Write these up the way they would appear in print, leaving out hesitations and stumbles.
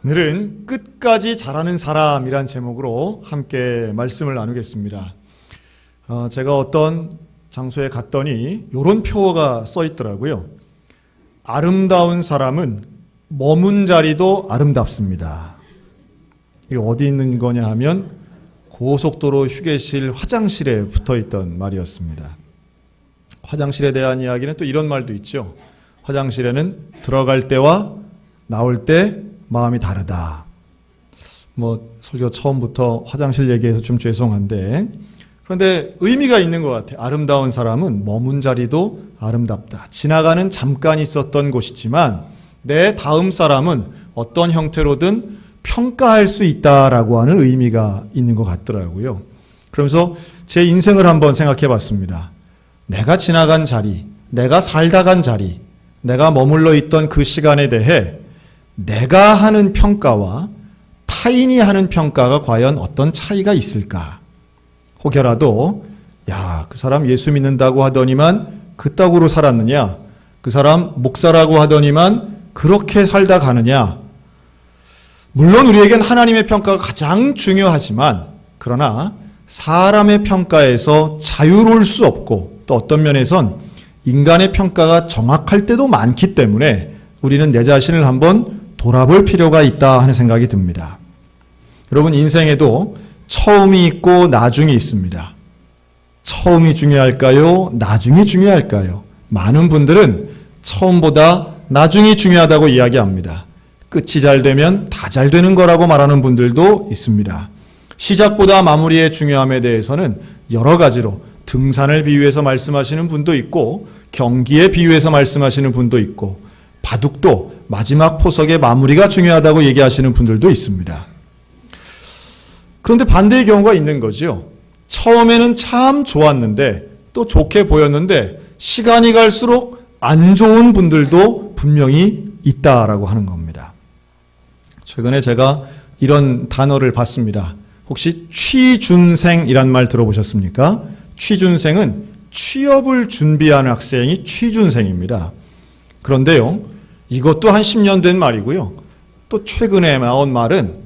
오늘은 끝까지 잘하는 사람이란 제목으로 함께 말씀을 나누겠습니다. 제가 어떤 장소에 갔더니 이런 표어가 써 있더라고요. 아름다운 사람은 머문 자리도 아름답습니다. 이게 어디 있는 거냐 하면 고속도로 휴게실 화장실에 붙어있던 말이었습니다. 화장실에 대한 이야기는 또 이런 말도 있죠. 화장실에는 들어갈 때와 나올 때 마음이 다르다. 설교 처음부터 화장실 얘기해서 좀 죄송한데, 그런데 의미가 있는 것 같아요. 아름다운 사람은 머문 자리도 아름답다. 지나가는 잠깐 있었던 곳이지만 내 다음 사람은 어떤 형태로든 평가할 수 있다라고 하는 의미가 있는 것 같더라고요. 그러면서 제 인생을 한번 생각해 봤습니다. 내가 지나간 자리, 내가 살다 간 자리, 내가 머물러 있던 그 시간에 대해 내가 하는 평가와 타인이 하는 평가가 과연 어떤 차이가 있을까? 혹여라도 그 사람 예수 믿는다고 하더니만 그따구로 살았느냐? 그 사람 목사라고 하더니만 그렇게 살다 가느냐? 물론 우리에겐 하나님의 평가가 가장 중요하지만, 그러나 사람의 평가에서 자유로울 수 없고 또 어떤 면에선 인간의 평가가 정확할 때도 많기 때문에 우리는 내 자신을 한번 돌아볼 필요가 있다 하는 생각이 듭니다. 여러분, 인생에도 처음이 있고 나중이 있습니다. 처음이 중요할까요? 나중이 중요할까요? 많은 분들은 처음보다 나중이 중요하다고 이야기합니다. 끝이 잘 되면 다 잘 되는 거라고 말하는 분들도 있습니다. 시작보다 마무리의 중요함에 대해서는 여러 가지로 등산을 비유해서 말씀하시는 분도 있고, 경기에 비유해서 말씀하시는 분도 있고, 바둑도 마지막 포석의 마무리가 중요하다고 얘기하시는 분들도 있습니다. 그런데 반대의 경우가 있는 거죠. 처음에는 참 좋았는데, 또 좋게 보였는데 시간이 갈수록 안 좋은 분들도 분명히 있다라고 하는 겁니다. 최근에 제가 이런 단어를 봤습니다. 혹시 취준생이란 말 들어보셨습니까? 취준생은 취업을 준비하는 학생이 취준생입니다. 그런데요, 이것도 한 10년 된 말이고요. 또 최근에 나온 말은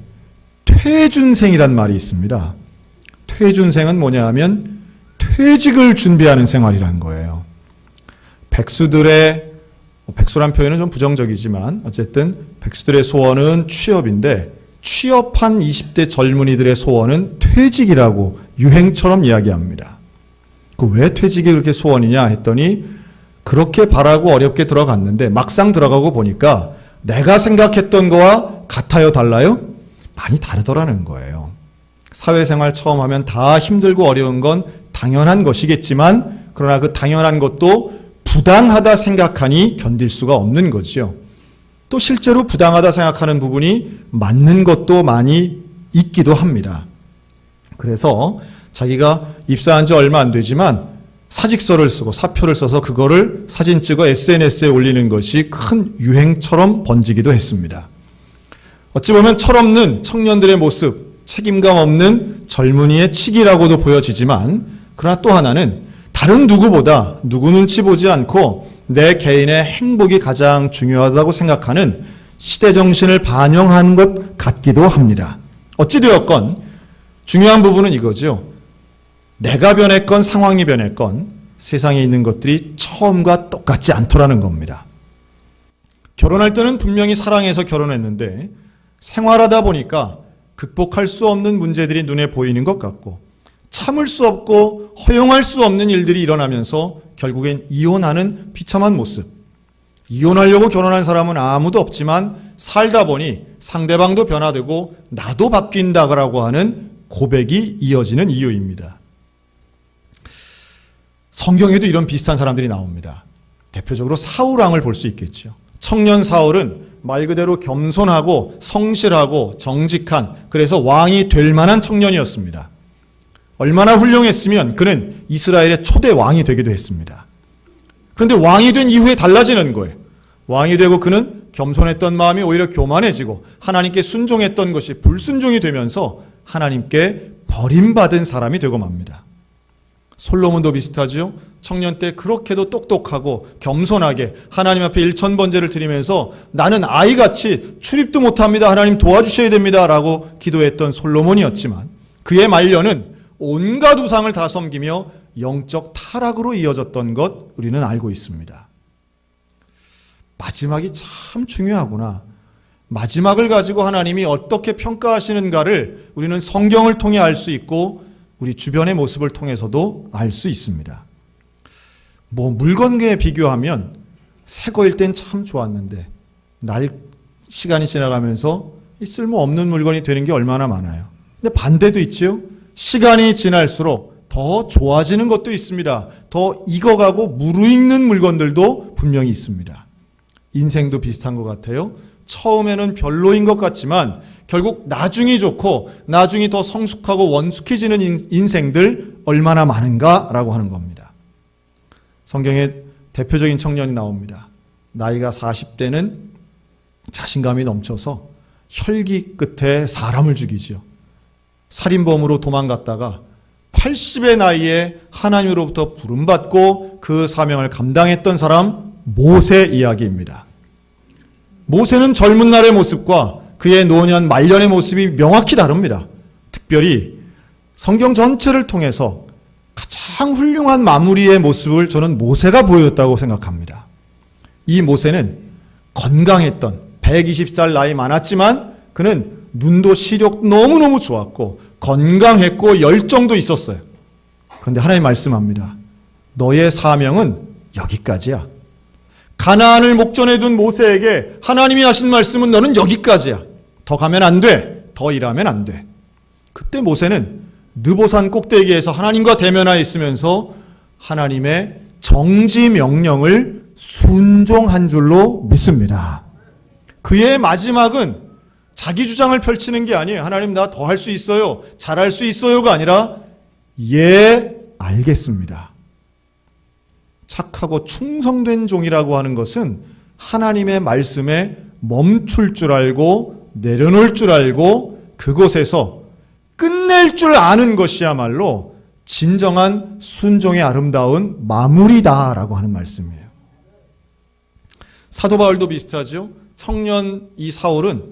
퇴준생이란 말이 있습니다. 퇴준생은 뭐냐 하면 퇴직을 준비하는 생활이라는 거예요. 백수란 표현은 좀 부정적이지만 어쨌든 백수들의 소원은 취업인데, 취업한 20대 젊은이들의 소원은 퇴직이라고 유행처럼 이야기합니다. 왜 퇴직이 그렇게 소원이냐 했더니, 그렇게 바라고 어렵게 들어갔는데 막상 들어가고 보니까 내가 생각했던 거와 같아요, 달라요? 많이 다르더라는 거예요. 사회생활 처음 하면 다 힘들고 어려운 건 당연한 것이겠지만, 그러나 그 당연한 것도 부당하다 생각하니 견딜 수가 없는 거죠. 또 실제로 부당하다 생각하는 부분이 맞는 것도 많이 있기도 합니다. 그래서 자기가 입사한 지 얼마 안 되지만 사직서를 쓰고 사표를 써서 그거를 사진 찍어 SNS에 올리는 것이 큰 유행처럼 번지기도 했습니다. 어찌 보면 철없는 청년들의 모습, 책임감 없는 젊은이의 치기라고도 보여지지만, 그러나 또 하나는 다른 누구보다 누구 눈치 보지 않고 내 개인의 행복이 가장 중요하다고 생각하는 시대 정신을 반영한 것 같기도 합니다. 어찌되었건 중요한 부분은 이거죠. 내가 변했건 상황이 변했건 세상에 있는 것들이 처음과 똑같지 않더라는 겁니다. 결혼할 때는 분명히 사랑해서 결혼했는데 생활하다 보니까 극복할 수 없는 문제들이 눈에 보이는 것 같고, 참을 수 없고 허용할 수 없는 일들이 일어나면서 결국엔 이혼하는 비참한 모습. 이혼하려고 결혼한 사람은 아무도 없지만 살다 보니 상대방도 변화되고 나도 바뀐다고 하는 고백이 이어지는 이유입니다. 성경에도 이런 비슷한 사람들이 나옵니다. 대표적으로 사울왕을 볼 수 있겠죠. 청년 사울은 말 그대로 겸손하고 성실하고 정직한, 그래서 왕이 될 만한 청년이었습니다. 얼마나 훌륭했으면 그는 이스라엘의 초대 왕이 되기도 했습니다. 그런데 왕이 된 이후에 달라지는 거예요. 왕이 되고 그는 겸손했던 마음이 오히려 교만해지고 하나님께 순종했던 것이 불순종이 되면서 하나님께 버림받은 사람이 되고 맙니다. 솔로몬도 비슷하죠. 청년 때 그렇게도 똑똑하고 겸손하게 하나님 앞에 일천번제를 드리면서 나는 아이같이 출입도 못합니다. 하나님 도와주셔야 됩니다. 라고 기도했던 솔로몬이었지만 그의 말년은 온갖 우상을 다 섬기며 영적 타락으로 이어졌던 것 우리는 알고 있습니다. 마지막이 참 중요하구나. 마지막을 가지고 하나님이 어떻게 평가하시는가를 우리는 성경을 통해 알 수 있고 우리 주변의 모습을 통해서도 알 수 있습니다. 물건에 비교하면 새 거일 땐 참 좋았는데 시간이 지나가면서 쓸모없는 물건이 되는 게 얼마나 많아요. 근데 반대도 있죠. 시간이 지날수록 더 좋아지는 것도 있습니다. 더 익어가고 무르익는 물건들도 분명히 있습니다. 인생도 비슷한 것 같아요. 처음에는 별로인 것 같지만 결국 나중이 좋고 나중이 더 성숙하고 원숙해지는 인생들 얼마나 많은가라고 하는 겁니다. 성경에 대표적인 청년이 나옵니다. 나이가 40대는 자신감이 넘쳐서 혈기 끝에 사람을 죽이지요. 살인범으로 도망갔다가 80의 나이에 하나님으로부터 부름받고 그 사명을 감당했던 사람 모세 이야기입니다. 모세는 젊은 날의 모습과 그의 노년 말년의 모습이 명확히 다릅니다. 특별히 성경 전체를 통해서 가장 훌륭한 마무리의 모습을 저는 모세가 보였다고 생각합니다. 이 모세는 건강했던 120살 나이 많았지만 그는 눈도 시력 너무너무 좋았고 건강했고 열정도 있었어요. 그런데 하나님 말씀합니다. 너의 사명은 여기까지야. 가나안을 목전에 둔 모세에게 하나님이 하신 말씀은 너는 여기까지야. 더 가면 안 돼. 더 일하면 안 돼. 그때 모세는 느보산 꼭대기에서 하나님과 대면하였으면서 하나님의 정지 명령을 순종한 줄로 믿습니다. 그의 마지막은 자기 주장을 펼치는 게 아니에요. 하나님 나 더 할 수 있어요. 잘할 수 있어요가 아니라 예, 알겠습니다. 착하고 충성된 종이라고 하는 것은 하나님의 말씀에 멈출 줄 알고 내려놓을 줄 알고 그곳에서 끝낼 줄 아는 것이야말로 진정한 순종의 아름다운 마무리다라고 하는 말씀이에요. 사도 바울도 비슷하죠. 청년 이 사울은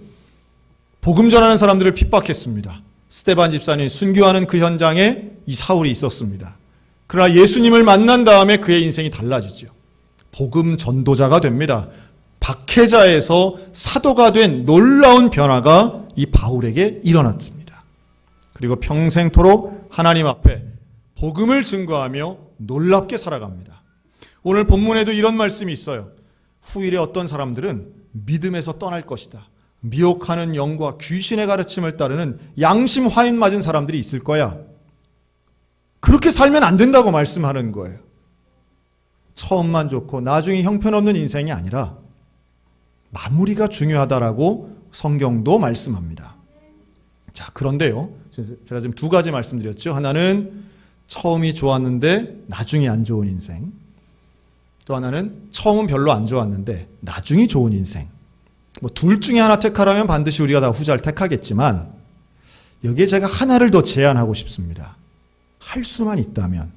복음 전하는 사람들을 핍박했습니다. 스데반 집사님 순교하는 그 현장에 이 사울이 있었습니다. 그러나 예수님을 만난 다음에 그의 인생이 달라지죠. 복음 전도자가 됩니다. 박해자에서 사도가 된 놀라운 변화가 이 바울에게 일어났습니다. 그리고 평생토록 하나님 앞에 복음을 증거하며 놀랍게 살아갑니다. 오늘 본문에도 이런 말씀이 있어요. 후일에 어떤 사람들은 믿음에서 떠날 것이다. 미혹하는 영과 귀신의 가르침을 따르는 양심 화인 맞은 사람들이 있을 거야. 그렇게 살면 안 된다고 말씀하는 거예요. 처음만 좋고 나중에 형편없는 인생이 아니라 마무리가 중요하다라고 성경도 말씀합니다. 자, 그런데요. 제가 지금 두 가지 말씀드렸죠. 하나는 처음이 좋았는데 나중이 안 좋은 인생. 또 하나는 처음은 별로 안 좋았는데 나중이 좋은 인생. 둘 중에 하나 택하라면 반드시 우리가 다 후자를 택하겠지만 여기에 제가 하나를 더 제안하고 싶습니다. 할 수만 있다면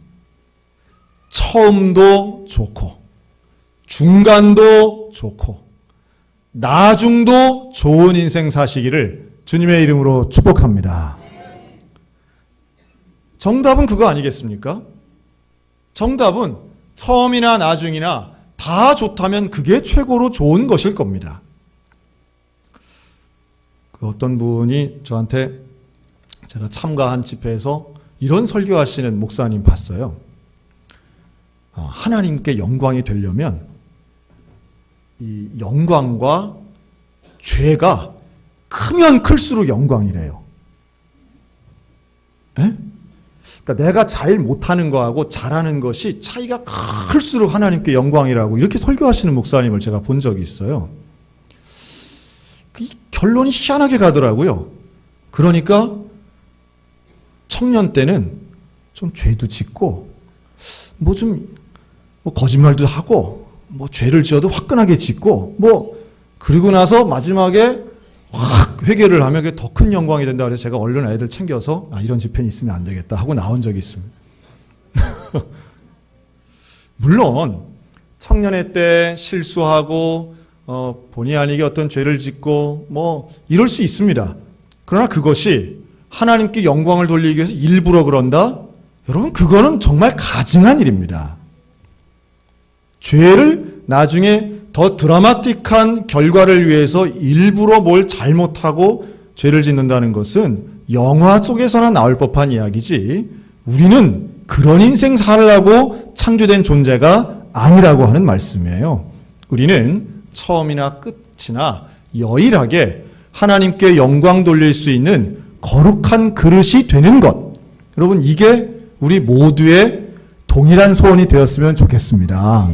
처음도 좋고 중간도 좋고 나중도 좋은 인생 사시기를 주님의 이름으로 축복합니다. 정답은 그거 아니겠습니까? 정답은 처음이나 나중이나 다 좋다면 그게 최고로 좋은 것일 겁니다. 어떤 분이 저한테 제가 참가한 집회에서 이런 설교하시는 목사님 봤어요. 하나님께 영광이 되려면 이 영광과 죄가 크면 클수록 영광이래요. 에? 그러니까 내가 잘 못하는 거하고 잘하는 것이 차이가 클수록 하나님께 영광이라고 이렇게 설교하시는 목사님을 제가 본 적이 있어요. 이 결론이 희한하게 가더라고요. 그러니까 청년 때는 좀 죄도 짓고 거짓말도 하고 죄를 지어도 화끈하게 짓고 그리고 나서 마지막에 확 회개를 하면 그게 더 큰 영광이 된다 그래서 제가 얼른 애들 챙겨서 이런 집회는 있으면 안 되겠다 하고 나온 적이 있습니다. 물론 청년의 때 실수하고 본의 아니게 어떤 죄를 짓고 뭐 이럴 수 있습니다. 그러나 그것이 하나님께 영광을 돌리기 위해서 일부러 그런다? 여러분, 그거는 정말 가증한 일입니다. 죄를 나중에 더 드라마틱한 결과를 위해서 일부러 뭘 잘못하고 죄를 짓는다는 것은 영화 속에서나 나올 법한 이야기지, 우리는 그런 인생 살라고 창조된 존재가 아니라고 하는 말씀이에요. 우리는 처음이나 끝이나 여일하게 하나님께 영광 돌릴 수 있는 거룩한 그릇이 되는 것. 여러분, 이게 우리 모두의 동일한 소원이 되었으면 좋겠습니다.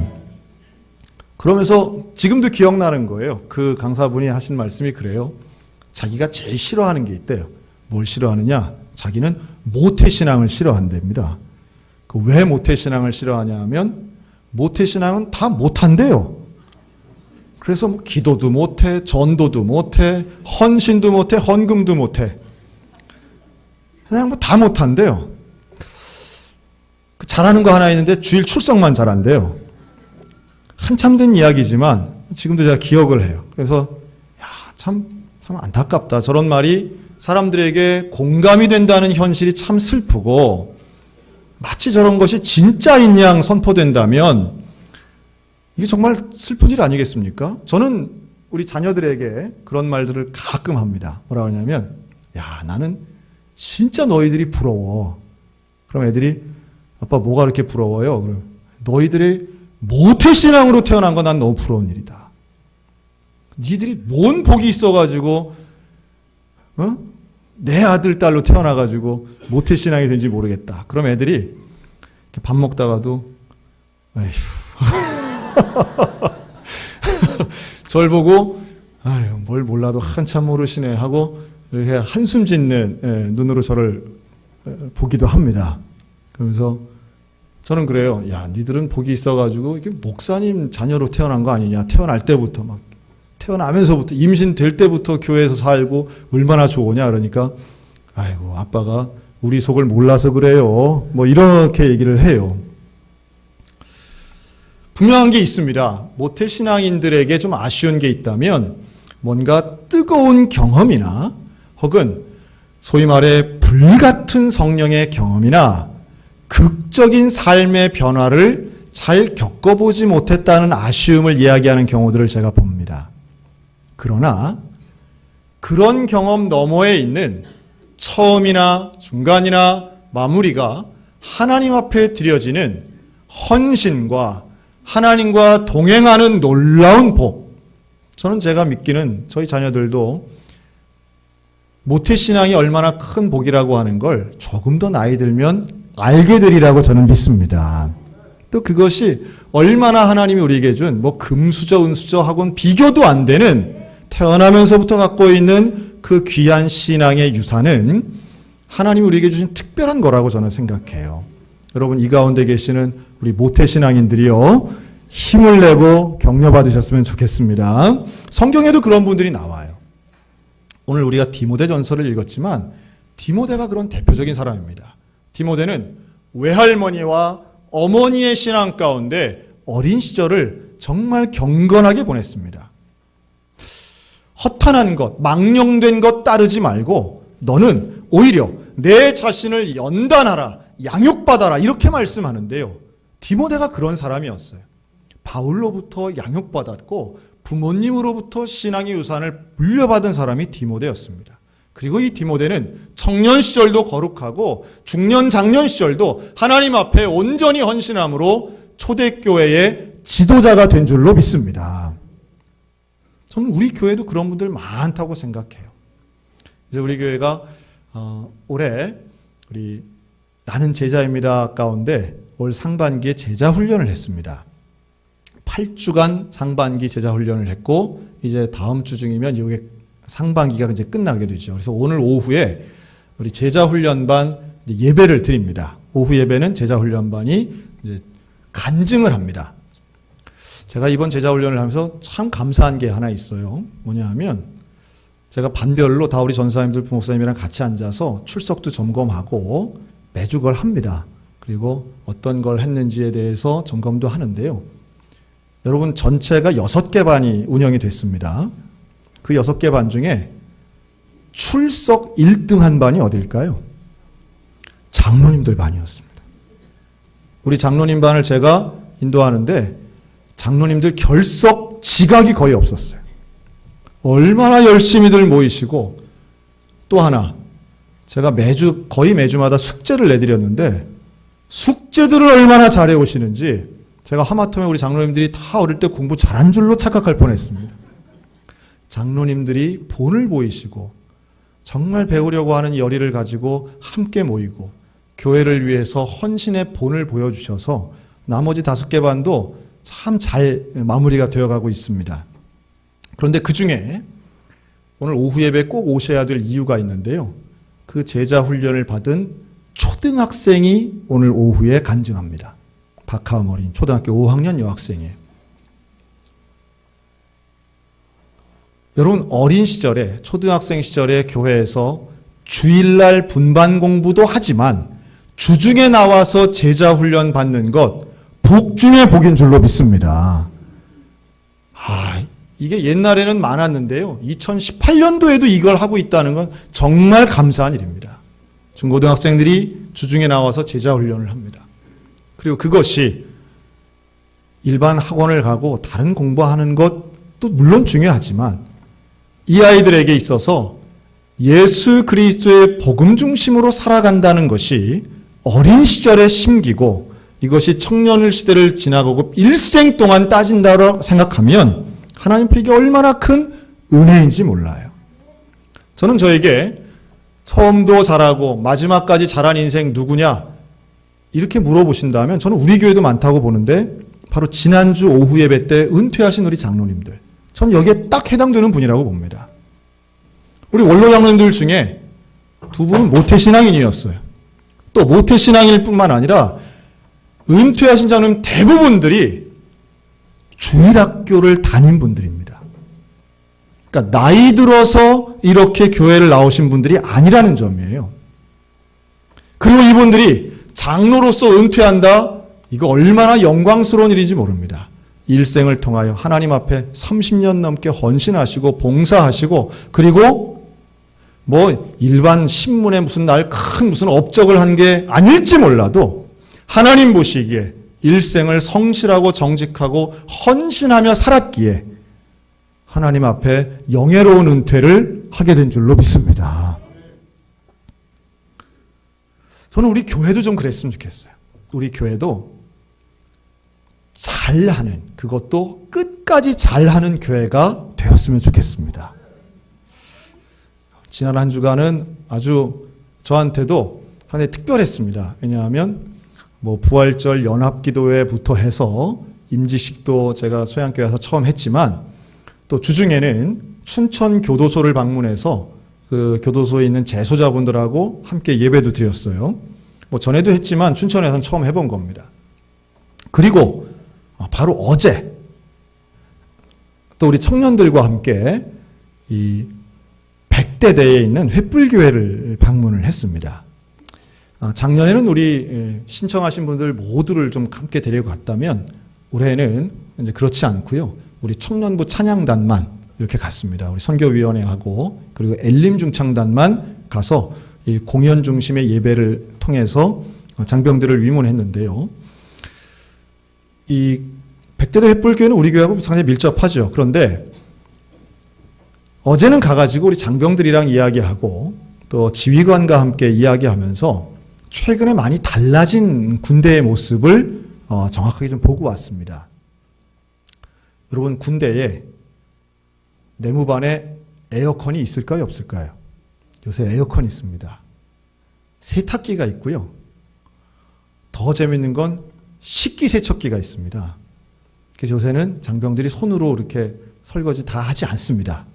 그러면서 지금도 기억나는 거예요. 그 강사분이 하신 말씀이 그래요. 자기가 제일 싫어하는 게 있대요. 뭘 싫어하느냐? 자기는 모태신앙을 싫어한답니다. 왜 모태신앙을 싫어하냐 하면 모태신앙은 다 못한대요. 그래서 뭐 기도도 못해, 전도도 못해, 헌신도 못해, 헌금도 못해. 그냥 뭐 다 못한대요. 잘하는 거 하나 있는데 주일 출석만 잘한대요. 한참 된 이야기지만 지금도 제가 기억을 해요. 그래서 참 안타깝다. 저런 말이 사람들에게 공감이 된다는 현실이 참 슬프고, 마치 저런 것이 진짜인 양 선포된다면 이게 정말 슬픈 일 아니겠습니까? 저는 우리 자녀들에게 그런 말들을 가끔 합니다. 뭐라고 하냐면, 나는 진짜 너희들이 부러워. 그럼 애들이, 아빠 뭐가 그렇게 부러워요? 그럼 너희들이 모태신앙으로 태어난 건 난 너무 부러운 일이다. 니들이 뭔 복이 있어가지고 내 아들 딸로 태어나가지고 모태신앙이 된지 모르겠다. 그럼 애들이 밥 먹다가도 에휴 절 보고 아유 뭘 몰라도 한참 모르시네 하고 이렇게 한숨 짓는 눈으로 저를 보기도 합니다. 그러면서 저는 그래요. 니들은 복이 있어가지고 이게 목사님 자녀로 태어난 거 아니냐. 태어날 때부터 막 태어나면서부터 임신될 때부터 교회에서 살고 얼마나 좋으냐. 그러니까 아이고 아빠가 우리 속을 몰라서 그래요. 뭐 이렇게 얘기를 해요. 분명한 게 있습니다. 모태신앙인들에게 좀 아쉬운 게 있다면 뭔가 뜨거운 경험이나 혹은 소위 말해 불같은 성령의 경험이나 극적인 삶의 변화를 잘 겪어보지 못했다는 아쉬움을 이야기하는 경우들을 제가 봅니다. 그러나 그런 경험 너머에 있는 처음이나 중간이나 마무리가 하나님 앞에 드려지는 헌신과 하나님과 동행하는 놀라운 복. 저는 제가 믿기는 저희 자녀들도 모태신앙이 얼마나 큰 복이라고 하는 걸 조금 더 나이 들면 알게 되리라고 저는 믿습니다. 또 그것이 얼마나 하나님이 우리에게 준 뭐 금수저 은수저하고는 비교도 안 되는 태어나면서부터 갖고 있는 그 귀한 신앙의 유산은 하나님이 우리에게 주신 특별한 거라고 저는 생각해요. 여러분 이 가운데 계시는 우리 모태신앙인들이요 힘을 내고 격려받으셨으면 좋겠습니다. 성경에도 그런 분들이 나와요. 오늘 우리가 디모데 전서를 읽었지만 디모데가 그런 대표적인 사람입니다. 디모데는 외할머니와 어머니의 신앙 가운데 어린 시절을 정말 경건하게 보냈습니다. 허탄한 것, 망령된 것 따르지 말고 너는 오히려 내 자신을 연단하라, 양육받아라 이렇게 말씀하는데요. 디모데가 그런 사람이었어요. 바울로부터 양육받았고 부모님으로부터 신앙의 유산을 물려받은 사람이 디모데였습니다. 그리고 이 디모데는 청년 시절도 거룩하고 중년 장년 시절도 하나님 앞에 온전히 헌신함으로 초대교회의 지도자가 된 줄로 믿습니다. 저는 우리 교회도 그런 분들 많다고 생각해요. 이제 우리 교회가 올해 우리 나는 제자입니다 가운데 올 상반기에 제자 훈련을 했습니다. 8주간 상반기 제자 훈련을 했고 이제 다음 주 중이면 이게 상반기가 이제 끝나게 되죠. 그래서 오늘 오후에 우리 제자훈련반 예배를 드립니다. 오후 예배는 제자훈련반이 이제 간증을 합니다. 제가 이번 제자훈련을 하면서 참 감사한 게 하나 있어요. 뭐냐 하면 제가 반별로 다 우리 전사님들 부목사님이랑 같이 앉아서 출석도 점검하고 매주 그걸 합니다. 그리고 어떤 걸 했는지에 대해서 점검도 하는데요. 여러분, 전체가 6개 반이 운영이 됐습니다. 그 6개 반 중에 출석 1등한 반이 어딜까요? 장로님들 반이었습니다. 우리 장로님 반을 제가 인도하는데 장로님들 결석 지각이 거의 없었어요. 얼마나 열심히들 모이시고, 또 하나, 제가 거의 매주마다 숙제를 내드렸는데 숙제들을 얼마나 잘해 오시는지 제가 하마터면 우리 장로님들이 다 어릴 때 공부 잘한 줄로 착각할 뻔했습니다. 장로님들이 본을 보이시고 정말 배우려고 하는 열의를 가지고 함께 모이고 교회를 위해서 헌신의 본을 보여주셔서 나머지 5개 반도 참 잘 마무리가 되어가고 있습니다. 그런데 그 중에 오늘 오후 예배 꼭 오셔야 될 이유가 있는데요. 그 제자 훈련을 받은 초등학생이 오늘 오후에 간증합니다. 박하음 어린 초등학교 5학년 여학생이에요. 여러분, 어린 시절에, 초등학생 시절에 교회에서 주일날 분반 공부도 하지만 주중에 나와서 제자 훈련 받는 것 복 중에 복인 줄로 믿습니다. 이게 옛날에는 많았는데요. 2018년도에도 이걸 하고 있다는 건 정말 감사한 일입니다. 중고등학생들이 주중에 나와서 제자 훈련을 합니다. 그리고 그것이 일반 학원을 가고 다른 공부하는 것도 물론 중요하지만 이 아이들에게 있어서 예수 그리스도의 복음 중심으로 살아간다는 것이 어린 시절에 심기고 이것이 청년 시대를 지나가고 일생 동안 따진다고 생각하면 하나님 앞에 이게 얼마나 큰 은혜인지 몰라요. 저는 저에게 처음도 잘하고 마지막까지 잘한 인생 누구냐 이렇게 물어보신다면 저는 우리 교회도 많다고 보는데 바로 지난주 오후 예배 때 은퇴하신 우리 장로님들, 저는 여기에 딱 해당되는 분이라고 봅니다. 우리 원로 장로님들 중에 2분은 모태신앙인이었어요. 또 모태신앙인일 뿐만 아니라 은퇴하신 장로님 대부분들이 주일학교를 다닌 분들입니다. 그러니까 나이 들어서 이렇게 교회를 나오신 분들이 아니라는 점이에요. 그리고 이분들이 장로로서 은퇴한다? 이거 얼마나 영광스러운 일인지 모릅니다. 일생을 통하여 하나님 앞에 30년 넘게 헌신하시고 봉사하시고 그리고 일반 신문에 무슨 무슨 업적을 한 게 아닐지 몰라도 하나님 보시기에 일생을 성실하고 정직하고 헌신하며 살았기에 하나님 앞에 영예로운 은퇴를 하게 된 줄로 믿습니다. 저는 우리 교회도 좀 그랬으면 좋겠어요. 우리 교회도 잘하는, 그것도 끝까지 잘하는 교회가 되었으면 좋겠습니다. 지난 한 주간은 아주 저한테도 상당히 특별했습니다. 왜냐하면 부활절 연합기도회부터 해서 임지식도 제가 소양교회에서 처음 했지만 또 주중에는 춘천 교도소를 방문해서 그 교도소에 있는 재소자분들하고 함께 예배도 드렸어요. 전에도 했지만 춘천에서는 처음 해본 겁니다. 그리고 바로 어제 또 우리 청년들과 함께 이 백대대에 있는 횃불교회를 방문을 했습니다. 작년에는 우리 신청하신 분들 모두를 좀 함께 데리고 갔다면 올해는 이제 그렇지 않고요. 우리 청년부 찬양단만 이렇게 갔습니다. 우리 선교위원회하고 그리고 엘림중창단만 가서 이 공연 중심의 예배를 통해서 장병들을 위문했는데요. 이 백대대 횃불교회는 우리 교회하고 상당히 밀접하죠. 그런데 어제는 가가지고 우리 장병들이랑 이야기하고 또 지휘관과 함께 이야기하면서 최근에 많이 달라진 군대의 모습을 정확하게 좀 보고 왔습니다. 여러분, 군대에 내무반에 에어컨이 있을까요, 없을까요? 요새 에어컨이 있습니다. 세탁기가 있고요. 더 재밌는 건 식기세척기가 있습니다. 그래서 요새는 장병들이 손으로 이렇게 설거지 다 하지 않습니다.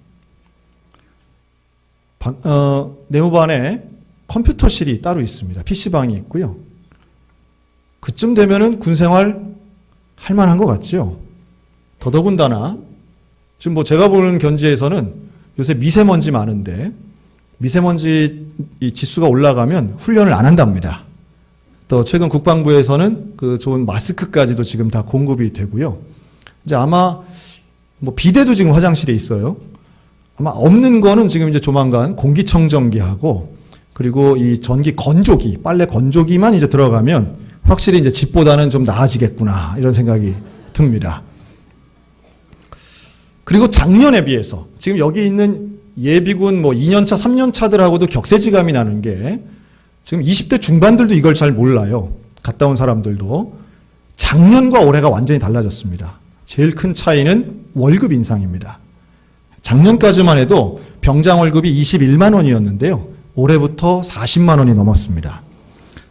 내무반에 컴퓨터실이 따로 있습니다. PC방이 있고요. 그쯤 되면은 군생활 할 만한 것 같죠? 더더군다나 지금 제가 보는 견지에서는 요새 미세먼지 많은데 미세먼지 이 지수가 올라가면 훈련을 안 한답니다. 또 최근 국방부에서는 그 좋은 마스크까지도 지금 다 공급이 되고요. 이제 아마 뭐 비데도 지금 화장실에 있어요. 아마 없는 거는 지금 이제 조만간 공기청정기하고 그리고 이 전기 건조기, 빨래 건조기만 이제 들어가면 확실히 이제 집보다는 좀 나아지겠구나 이런 생각이 듭니다. 그리고 작년에 비해서 지금 여기 있는 예비군 뭐 2년차, 3년차들하고도 격세지감이 나는 게 지금 20대 중반들도 이걸 잘 몰라요. 갔다 온 사람들도. 작년과 올해가 완전히 달라졌습니다. 제일 큰 차이는 월급 인상입니다. 작년까지만 해도 병장 월급이 21만 원이었는데요. 올해부터 40만 원이 넘었습니다.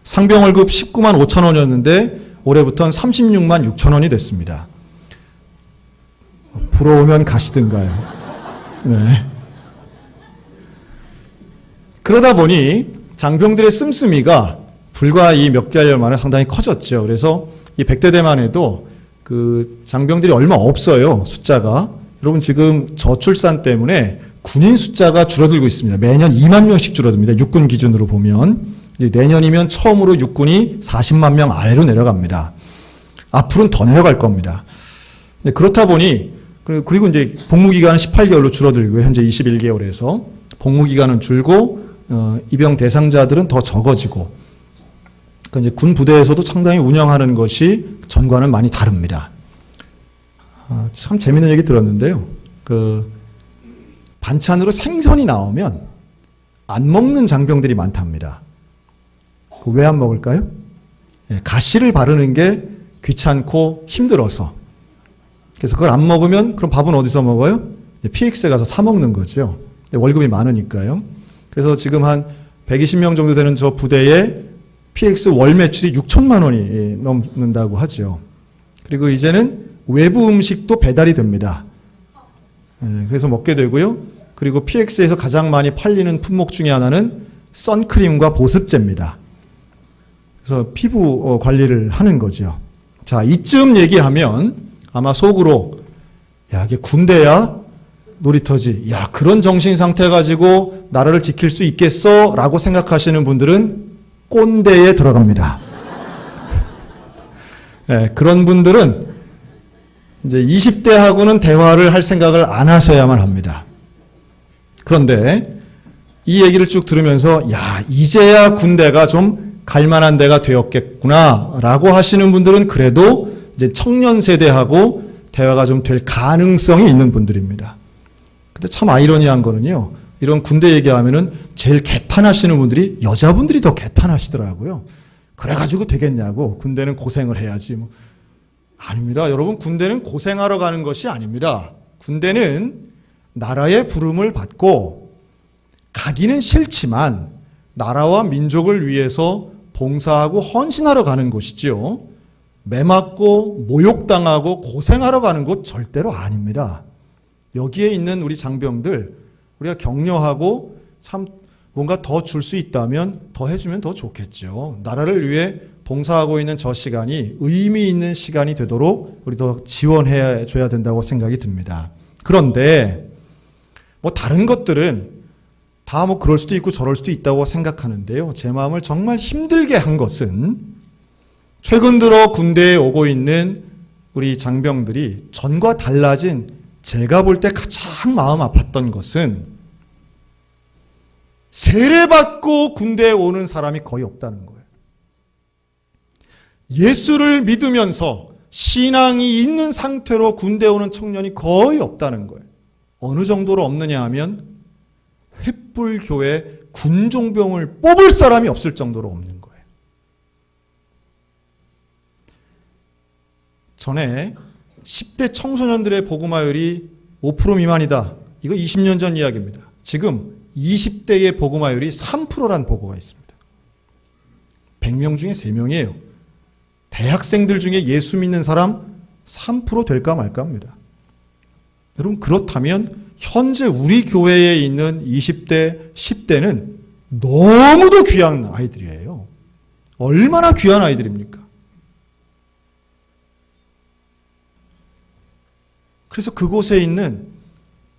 상병 월급 19만 5천 원이었는데 올해부터는 36만 6천 원이 됐습니다. 부러우면 가시든가요. 네. 그러다 보니 장병들의 씀씀이가 불과 이 몇 개월 만에 상당히 커졌죠. 그래서 이 100대대만 해도 그 장병들이 얼마 없어요. 숫자가. 여러분 지금 저출산 때문에 군인 숫자가 줄어들고 있습니다. 매년 2만 명씩 줄어듭니다. 육군 기준으로 보면. 이제 내년이면 처음으로 육군이 40만 명 아래로 내려갑니다. 앞으로는 더 내려갈 겁니다. 그렇다 보니 그리고 이제 복무기간은 18개월로 줄어들고요. 현재 21개월에서 복무기간은 줄고 입영 대상자들은 더 적어지고 그러니까 이제 군 부대에서도 상당히 운영하는 것이 전과는 많이 다릅니다. 참 재밌는 얘기 들었는데요. 그 반찬으로 생선이 나오면 안 먹는 장병들이 많답니다. 왜 안 먹을까요? 가시를 바르는 게 귀찮고 힘들어서. 그래서 그걸 안 먹으면 그럼 밥은 어디서 먹어요? PX에 가서 사 먹는 거죠. 월급이 많으니까요. 그래서 지금 한 120명 정도 되는 저 부대에 PX 월 매출이 6천만 원이 넘는다고 하죠. 그리고 이제는 외부 음식도 배달이 됩니다. 그래서 먹게 되고요. 그리고 PX에서 가장 많이 팔리는 품목 중에 하나는 선크림과 보습제입니다. 그래서 피부 관리를 하는 거죠. 자, 이쯤 얘기하면 아마 속으로 야, 이게 군대야? 놀이터지. 야, 그런 정신 상태 가지고 나라를 지킬 수 있겠어? 라고 생각하시는 분들은 꼰대에 들어갑니다. 네, 그런 분들은 이제 20대하고는 대화를 할 생각을 안 하셔야만 합니다. 그런데 이 얘기를 쭉 들으면서 야, 이제야 군대가 좀 갈만한 데가 되었겠구나 라고 하시는 분들은 그래도 이제 청년 세대하고 대화가 좀 될 가능성이 있는 분들입니다. 근데 참 아이러니한 거는요. 이런 군대 얘기하면은 제일 개탄하시는 분들이 여자분들이 더 개탄하시더라고요. 그래가지고 되겠냐고. 군대는 고생을 해야지. 뭐. 아닙니다. 여러분, 군대는 고생하러 가는 것이 아닙니다. 군대는 나라의 부름을 받고 가기는 싫지만 나라와 민족을 위해서 봉사하고 헌신하러 가는 곳이지요. 매맞고 모욕당하고 고생하러 가는 곳 절대로 아닙니다. 여기에 있는 우리 장병들 우리가 격려하고 참 뭔가 더 줄 수 있다면 더 해주면 더 좋겠죠. 나라를 위해 봉사하고 있는 저 시간이 의미 있는 시간이 되도록 우리도 지원해 줘야 된다고 생각이 듭니다. 그런데 뭐 다른 것들은 다 뭐 그럴 수도 있고 저럴 수도 있다고 생각하는데요. 제 마음을 정말 힘들게 한 것은 최근 들어 군대에 오고 있는 우리 장병들이 전과 달라진 제가 볼 때 가장 마음 아팠던 것은 세례받고 군대에 오는 사람이 거의 없다는 거예요. 예수를 믿으면서 신앙이 있는 상태로 군대에 오는 청년이 거의 없다는 거예요. 어느 정도로 없느냐 하면 횃불교회 군종병을 뽑을 사람이 없을 정도로 없는 거예요. 전에 10대 청소년들의 복음화율이 5% 미만이다. 이거 20년 전 이야기입니다. 지금 20대의 복음화율이 3%란 보고가 있습니다. 100명 중에 3명이에요. 대학생들 중에 예수 믿는 사람 3% 될까 말까 합니다. 여러분, 그렇다면 현재 우리 교회에 있는 20대, 10대는 너무도 귀한 아이들이에요. 얼마나 귀한 아이들입니까? 그래서 그곳에 있는,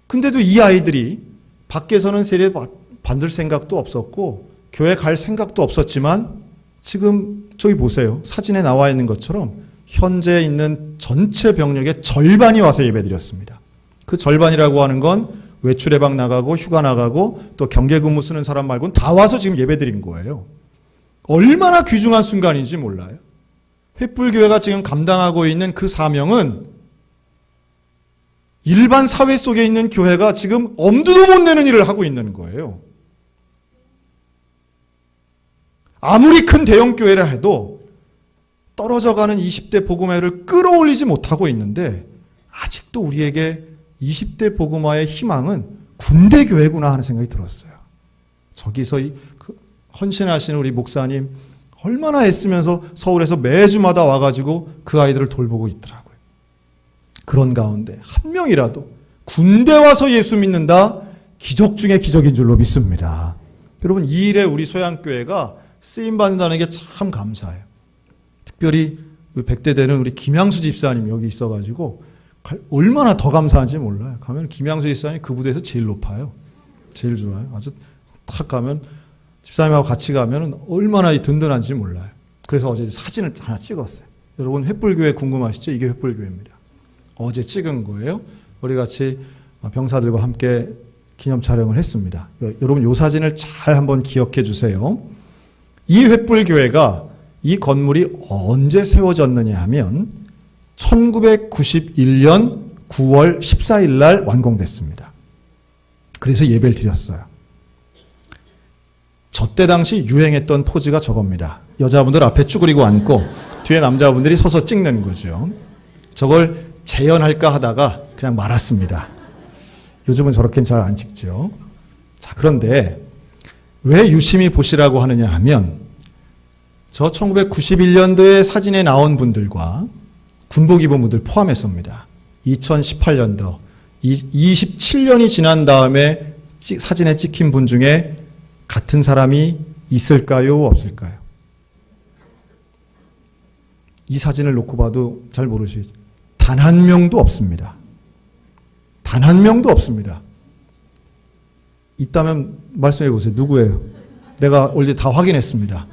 근데도 이 아이들이 밖에서는 세례 받을 생각도 없었고 교회 갈 생각도 없었지만 지금 저기 보세요. 사진에 나와 있는 것처럼 현재 있는 전체 병력의 절반이 와서 예배드렸습니다. 그 절반이라고 하는 건 외출예방 나가고 휴가 나가고 또 경계근무 쓰는 사람 말고는 다 와서 지금 예배드린 거예요. 얼마나 귀중한 순간인지 몰라요. 횃불교회가 지금 감당하고 있는 그 사명은 일반 사회 속에 있는 교회가 지금 엄두도 못 내는 일을 하고 있는 거예요. 아무리 큰 대형 교회라 해도 떨어져가는 20대 복음화를 끌어올리지 못하고 있는데 아직도 우리에게 20대 복음화의 희망은 군대 교회구나 하는 생각이 들었어요. 저기서 헌신하시는 우리 목사님 얼마나 애쓰면서 서울에서 매주마다 와가지고 그 아이들을 돌보고 있더라고요. 그런 가운데 한 명이라도 군대 와서 예수 믿는다? 기적 중에 기적인 줄로 믿습니다. 여러분, 이 일에 우리 소양교회가 쓰임받는다는 게 참 감사해요. 특별히 100대 되는 우리 김양수 집사님 여기 있어가지고 얼마나 더 감사한지 몰라요. 가면 김양수 집사님이 그 부대에서 제일 높아요. 제일 좋아요. 아주 탁 가면 집사님하고 같이 가면 얼마나 든든한지 몰라요. 그래서 어제 사진을 하나 찍었어요. 여러분, 횃불교회 궁금하시죠? 이게 횃불교회입니다. 어제 찍은 거예요. 우리 같이 병사들과 함께 기념 촬영을 했습니다. 여러분, 이 사진을 잘 한번 기억해 주세요. 이 횃불교회가 이 건물이 언제 세워졌느냐 하면 1991년 9월 14일 날 완공됐습니다. 그래서 예배를 드렸어요. 저때 당시 유행했던 포즈가 저겁니다. 여자분들 앞에 쭈그리고 앉고 뒤에 남자분들이 서서 찍는 거죠. 저걸 재현할까 하다가 그냥 말았습니다. 요즘은 저렇게는 잘 안 찍죠. 자, 그런데 왜 유심히 보시라고 하느냐 하면 저 1991년도에 사진에 나온 분들과 군복 입은 분들 포함해서입니다. 2018년도 27년이 지난 다음에 사진에 찍힌 분 중에 같은 사람이 있을까요? 없을까요? 이 사진을 놓고 봐도 잘 모르시죠. 단 한 명도 없습니다. 단 한 명도 없습니다. 있다면 말씀해 보세요. 누구예요? 내가 어제 다 확인했습니다.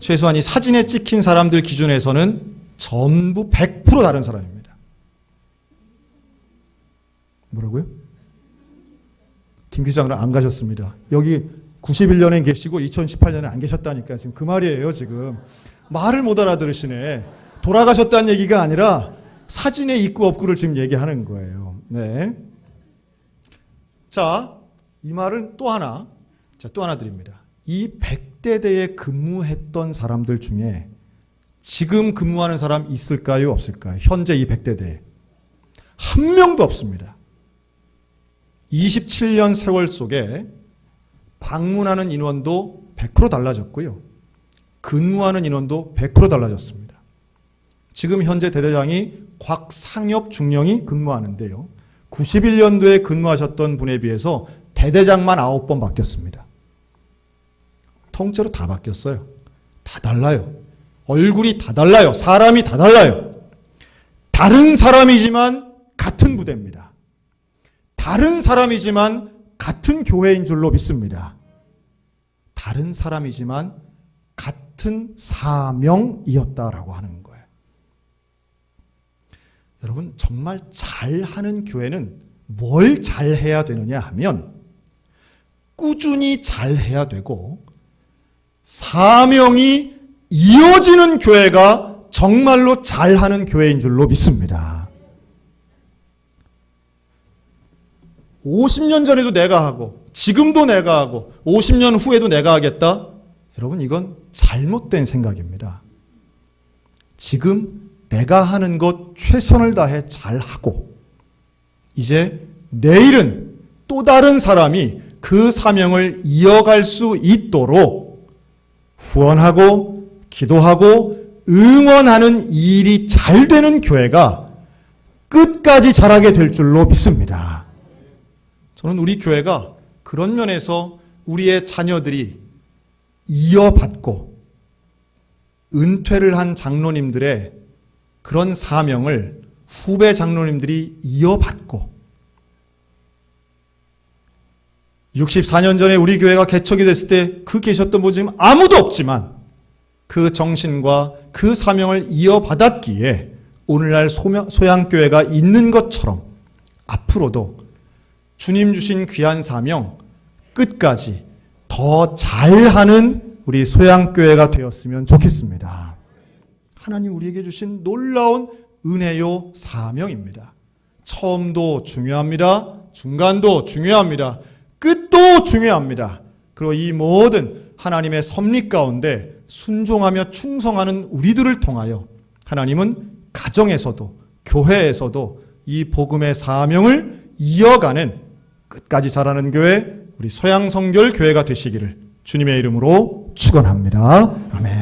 최소한 이 사진에 찍힌 사람들 기준에서는 전부 100% 다른 사람입니다. 뭐라고요? 김 기장은 안 가셨습니다. 여기 91년에 계시고 2018년에 안 계셨다니까 지금 그 말이에요. 지금 말을 못 알아들으시네. 돌아가셨다는 얘기가 아니라 사진의 있고 없고를 지금 얘기하는 거예요. 네. 자, 이 말은 또 하나 드립니다. 이 100대대에 근무했던 사람들 중에 지금 근무하는 사람 있을까요? 없을까요? 현재 이 100대대에 한 명도 없습니다. 27년 세월 속에 방문하는 인원도 100% 달라졌고요. 근무하는 인원도 100% 달라졌습니다. 지금 현재 대대장이 곽상엽 중령이 근무하는데요. 91년도에 근무하셨던 분에 비해서 대대장만 9번 바뀌었습니다. 통째로 다 바뀌었어요. 다 달라요. 얼굴이 다 달라요. 사람이 다 달라요. 다른 사람이지만 같은 부대입니다. 다른 사람이지만 같은 교회인 줄로 믿습니다. 다른 사람이지만 같은 사명이었다라고 하는 거예요. 여러분, 정말 잘하는 교회는 뭘 잘해야 되느냐 하면 꾸준히 잘해야 되고 사명이 이어지는 교회가 정말로 잘하는 교회인 줄로 믿습니다. 50년 전에도 내가 하고 지금도 내가 하고 50년 후에도 내가 하겠다? 여러분, 이건 잘못된 생각입니다. 지금 내가 하는 것 최선을 다해 잘하고 이제 내일은 또 다른 사람이 그 사명을 이어갈 수 있도록 후원하고 기도하고 응원하는 일이 잘 되는 교회가 끝까지 자라게 될 줄로 믿습니다. 저는 우리 교회가 그런 면에서 우리의 자녀들이 이어받고 은퇴를 한 장로님들의 그런 사명을 후배 장로님들이 이어받고 64년 전에 우리 교회가 개척이 됐을 때 그 계셨던 분 지금 아무도 없지만 그 정신과 그 사명을 이어받았기에 오늘날 소양교회가 있는 것처럼 앞으로도 주님 주신 귀한 사명 끝까지 더 잘하는 우리 소양교회가 되었으면 좋겠습니다. 하나님 우리에게 주신 놀라운 은혜요 사명입니다. 처음도 중요합니다. 중간도 중요합니다. 끝도 중요합니다. 그리고 이 모든 하나님의 섭리 가운데 순종하며 충성하는 우리들을 통하여 하나님은 가정에서도 교회에서도 이 복음의 사명을 이어가는 끝까지 자라는 교회, 우리 소양성결 교회가 되시기를 주님의 이름으로 축원합니다. 아멘.